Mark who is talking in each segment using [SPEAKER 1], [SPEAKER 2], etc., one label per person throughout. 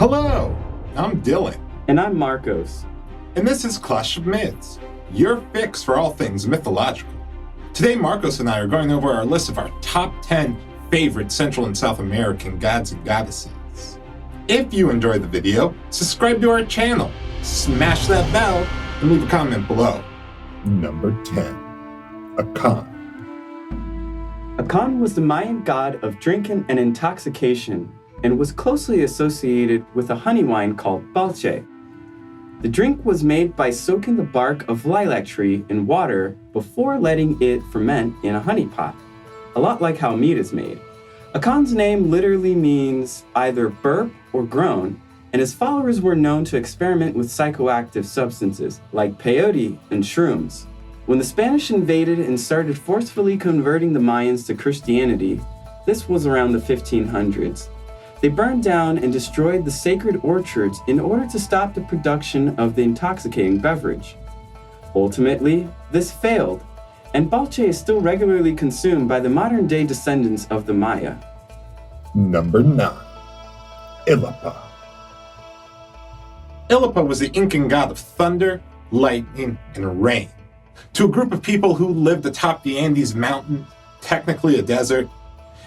[SPEAKER 1] Hello, I'm Dylan.
[SPEAKER 2] And I'm Marcos.
[SPEAKER 1] And this is Clash of Myths, your fix for all things mythological. Today, Marcos and I are going over our list of our top 10 favorite Central and South American gods and goddesses. If you enjoyed the video, subscribe to our channel, smash that bell, and leave a comment below. Number 10, Akan.
[SPEAKER 2] Akan was the Mayan god of drinking and intoxication and was closely associated with a honey wine called Pacha. The drink was made by soaking the bark of lilac tree in water before letting it ferment in a honey pot, a lot like how meat is made. Akan's name literally means either burp or groan, and his followers were known to experiment with psychoactive substances like peyote and shrooms. When the Spanish invaded and started forcefully converting the Mayans to Christianity, this was around the 1500s. They burned down and destroyed the sacred orchards in order to stop the production of the intoxicating beverage. Ultimately, this failed, and Pacha is still regularly consumed by the modern-day descendants of the Maya.
[SPEAKER 1] Number 9, Illapim. Illapim was the Incan god of thunder, lightning, and rain. To a group of people who lived atop the Andes mountain, technically a desert,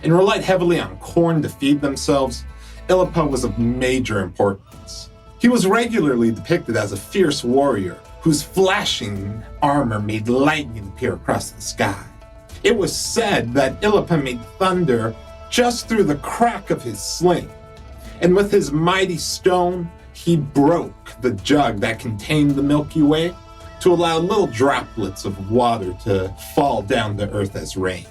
[SPEAKER 1] and relied heavily on corn to feed themselves, Illapim was of major importance. He was regularly depicted as a fierce warrior whose flashing armor made lightning appear across the sky. It was said that Illapim made thunder just through the crack of his sling, and with his mighty stone, he broke the jug that contained the Milky Way to allow little droplets of water to fall down to earth as rain.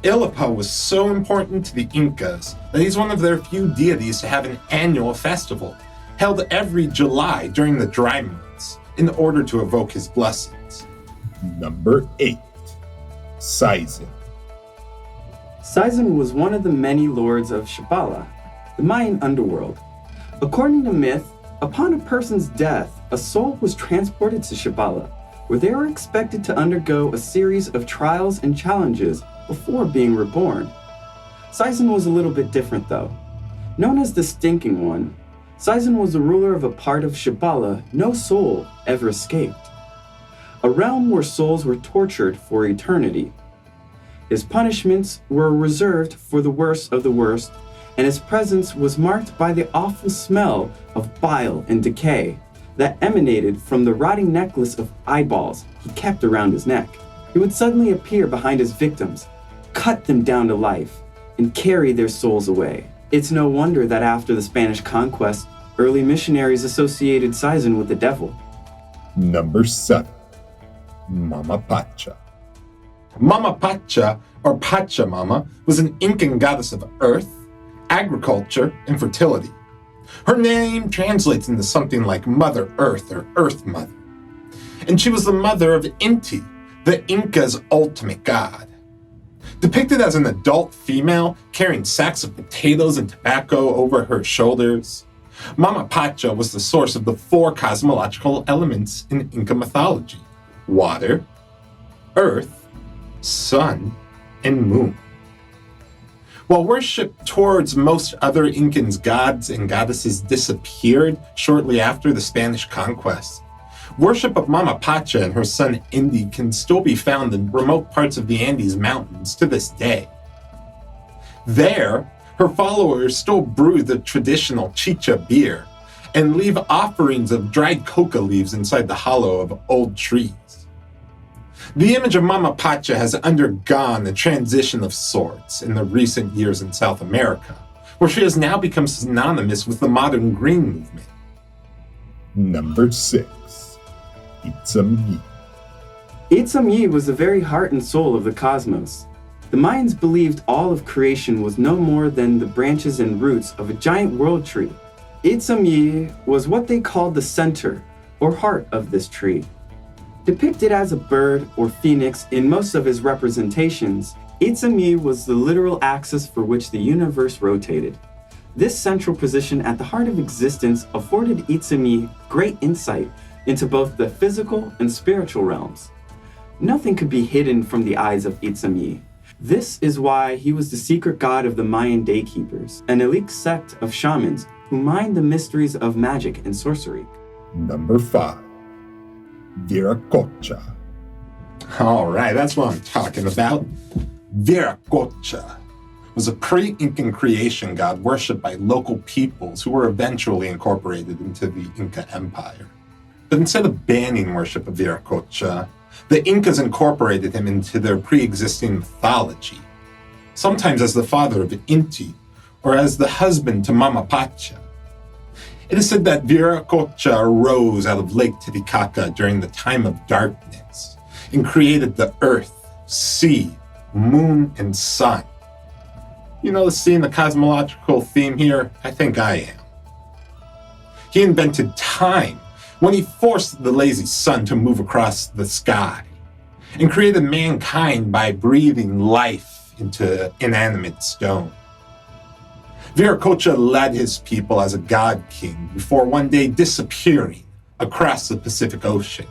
[SPEAKER 1] Illapim was so important to the Incas that he's one of their few deities to have an annual festival, held every July during the dry months, in order to evoke his blessings. Number 8, Sizin.
[SPEAKER 2] Sizin was one of the many lords of Shambhala, the Mayan underworld. According to myth, upon a person's death, a soul was transported to Shambhala, where they were expected to undergo a series of trials and challenges before being reborn. Sizin was a little bit different though. Known as the Stinking One, Sizin was the ruler of a part of Shambhala no soul ever escaped, a realm where souls were tortured for eternity. His punishments were reserved for the worst of the worst, and his presence was marked by the awful smell of bile and decay that emanated from the rotting necklace of eyeballs he kept around his neck. He would suddenly appear behind his victims, cut them down to life, and carry their souls away. It's no wonder that after the Spanish conquest, early missionaries associated Sizin with the devil.
[SPEAKER 1] Number 7, Mama Pacha. Mama Pacha, or Pachamama, was an Incan goddess of earth, agriculture, and fertility. Her name translates into something like Mother Earth or Earth Mother. And she was the mother of Inti, the Inca's ultimate god. Depicted as an adult female carrying sacks of potatoes and tobacco over her shoulders, Mama Pacha was the source of the 4 cosmological elements in Inca mythology: water, earth, sun, and moon. While worship towards most other Incan gods and goddesses disappeared shortly after the Spanish conquest, worship of Mama Pacha and her son Inti can still be found in remote parts of the Andes Mountains to this day. There, her followers still brew the traditional chicha beer and leave offerings of dried coca leaves inside the hollow of old trees. The image of Mama Pacha has undergone a transition of sorts in the recent years in South America, where she has now become synonymous with the modern green movement. Number 6, Itsumi.
[SPEAKER 2] Itsumi was the very heart and soul of the cosmos. The Mayans believed all of creation was no more than the branches and roots of a giant world tree. Itsumi was what they called the center, or heart of this tree. Depicted as a bird or phoenix in most of his representations, Itsumi was the literal axis for which the universe rotated. This central position at the heart of existence afforded Itsumi great insight into both the physical and spiritual realms. Nothing could be hidden from the eyes of Itsumi. This is why he was the secret god of the Mayan daykeepers, an elite sect of shamans who mined the mysteries of magic and sorcery.
[SPEAKER 1] Number 5. Viracocha. All right, that's what I'm talking about. Viracocha was a pre-Incan creation god worshipped by local peoples who were eventually incorporated into the Inca Empire. But instead of banning worship of Viracocha, the Incas incorporated him into their pre-existing mythology, sometimes as the father of Inti or as the husband to Mama Pacha. It is said that Viracocha arose out of Lake Titicaca during the time of darkness and created the earth, sea, moon, and sun. You notice seeing the cosmological theme here? I think I am. He invented time when he forced the lazy sun to move across the sky and created mankind by breathing life into inanimate stone. Viracocha led his people as a god king before one day disappearing across the Pacific Ocean.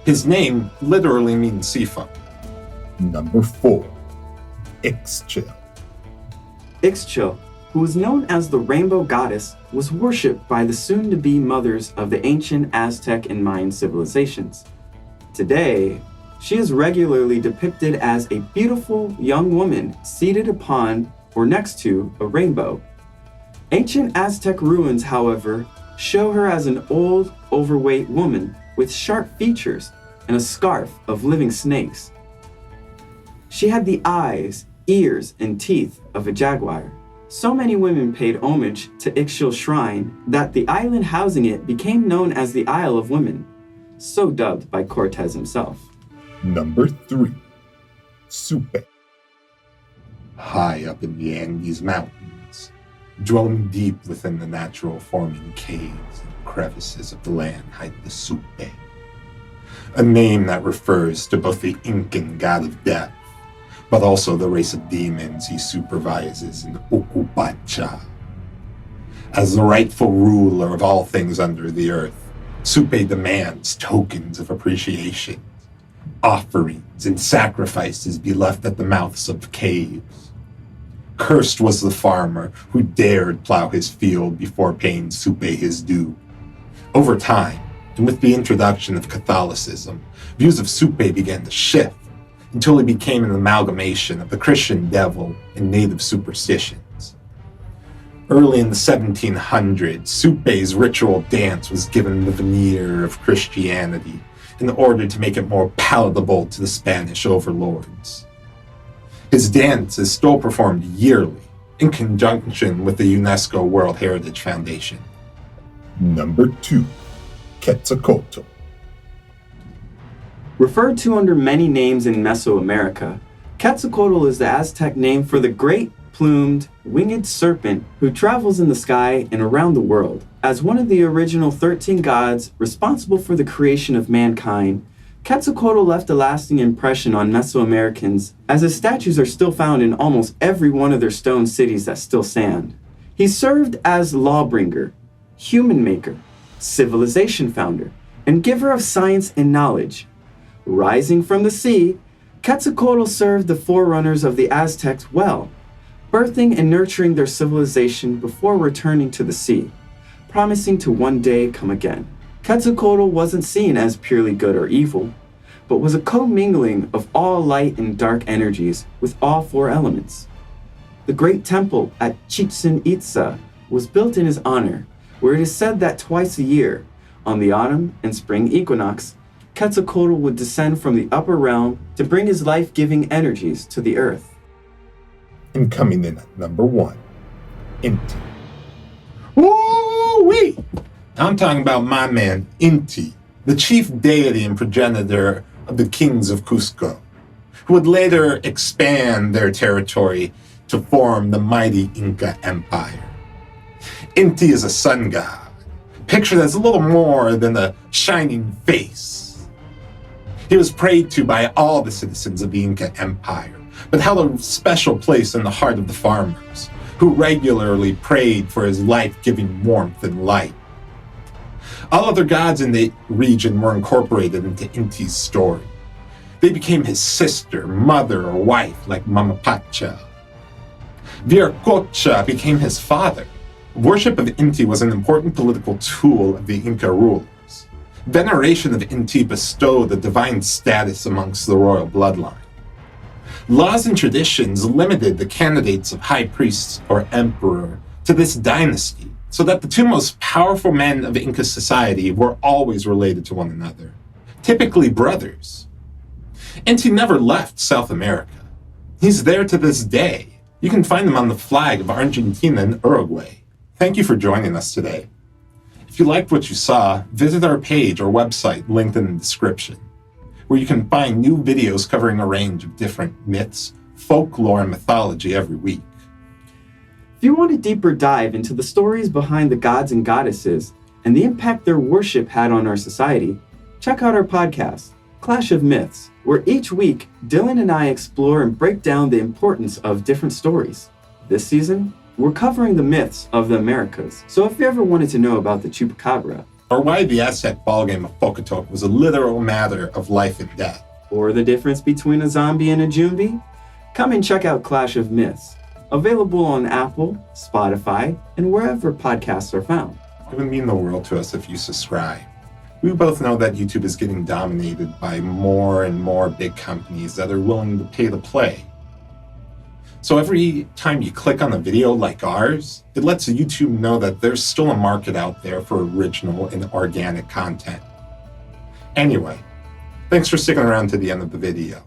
[SPEAKER 1] His name literally means seafoam. Number 4. Ixchel.
[SPEAKER 2] Ixchel, who was known as the Rainbow Goddess, was worshipped by the soon-to-be mothers of the ancient Aztec and Mayan civilizations. Today, she is regularly depicted as a beautiful young woman seated upon or next to a rainbow. Ancient Aztec ruins, however, show her as an old, overweight woman with sharp features and a scarf of living snakes. She had the eyes, ears, and teeth of a jaguar. So many women paid homage to Ixchel's shrine that the island housing it became known as the Isle of Women, so dubbed by Cortez himself.
[SPEAKER 1] Number 3. Supe. High up in the Andes Mountains, dwelling deep within the natural forming caves and crevices of the land hide the Supe, a name that refers to both the Incan god of death, but also the race of demons he supervises in Pacha. As the rightful ruler of all things under the earth, Supe demands tokens of appreciation. Offerings and sacrifices be left at the mouths of caves. Cursed was the farmer who dared plow his field before paying Supe his due. Over time, and with the introduction of Catholicism, views of Supe began to shift until it became an amalgamation of the Christian devil and native superstitions. Early in the 1700s, Supe's ritual dance was given the veneer of Christianity in order to make it more palatable to the Spanish overlords. His dance is still performed yearly in conjunction with the UNESCO World Heritage Foundation. Number 2. Quetzalcoatl.
[SPEAKER 2] Referred to under many names in Mesoamerica, Quetzalcoatl is the Aztec name for the great plumed, winged serpent who travels in the sky and around the world. As one of the original 13 gods responsible for the creation of mankind, Quetzalcoatl left a lasting impression on Mesoamericans, as his statues are still found in almost every one of their stone cities that still stand. He served as lawbringer, human maker, civilization founder, and giver of science and knowledge. Rising from the sea, Quetzalcoatl served the forerunners of the Aztecs well, birthing and nurturing their civilization before returning to the sea, promising to one day come again. Quetzalcoatl wasn't seen as purely good or evil, but was a commingling of all light and dark energies with all 4 elements. The great temple at Chichen Itza was built in his honor, where it is said that twice a year, on the autumn and spring equinox, Quetzalcoatl would descend from the upper realm to bring his life-giving energies to the earth.
[SPEAKER 1] And coming in at number 1, Inti. Woo-wee! I'm talking about my man, Inti, the chief deity and progenitor of the kings of Cusco, who would later expand their territory to form the mighty Inca Empire. Inti is a sun god, pictured as a little more than a shining face. He was prayed to by all the citizens of the Inca Empire, but held a special place in the heart of the farmers, who regularly prayed for his life-giving warmth and light. All other gods in the region were incorporated into Inti's story. They became his sister, mother, or wife, like Mama Pacha. Viracocha became his father, Worship of Inti was an important political tool of the Inca rulers. Veneration of Inti bestowed a divine status amongst the royal bloodline. Laws and traditions limited the candidates of high priest or emperor to this dynasty, so that the two most powerful men of Inca society were always related to one another, typically brothers. Inti never left South America. He's there to this day. You can find him on the flag of Argentina and Uruguay. Thank you for joining us today. If you liked what you saw, visit our page or website linked in the description, where you can find new videos covering a range of different myths, folklore, and mythology every week.
[SPEAKER 2] If you want a deeper dive into the stories behind the gods and goddesses and the impact their worship had on our society, check out our podcast, Clash of Myths, where each week Dylan and I explore and break down the importance of different stories. This season, we're covering the myths of the Americas, so if you ever wanted to know about the Chupacabra,
[SPEAKER 1] or why the Aztec ballgame of Quetzalcoatl was a literal matter of life and death,
[SPEAKER 2] or the difference between a zombie and a Jumbi, come and check out Clash of Myths, available on Apple, Spotify, and wherever podcasts are found.
[SPEAKER 1] It would mean the world to us if you subscribe. We both know that YouTube is getting dominated by more and more big companies that are willing to pay to play. So every time you click on a video like ours, it lets YouTube know that there's still a market out there for original and organic content. Anyway, thanks for sticking around to the end of the video.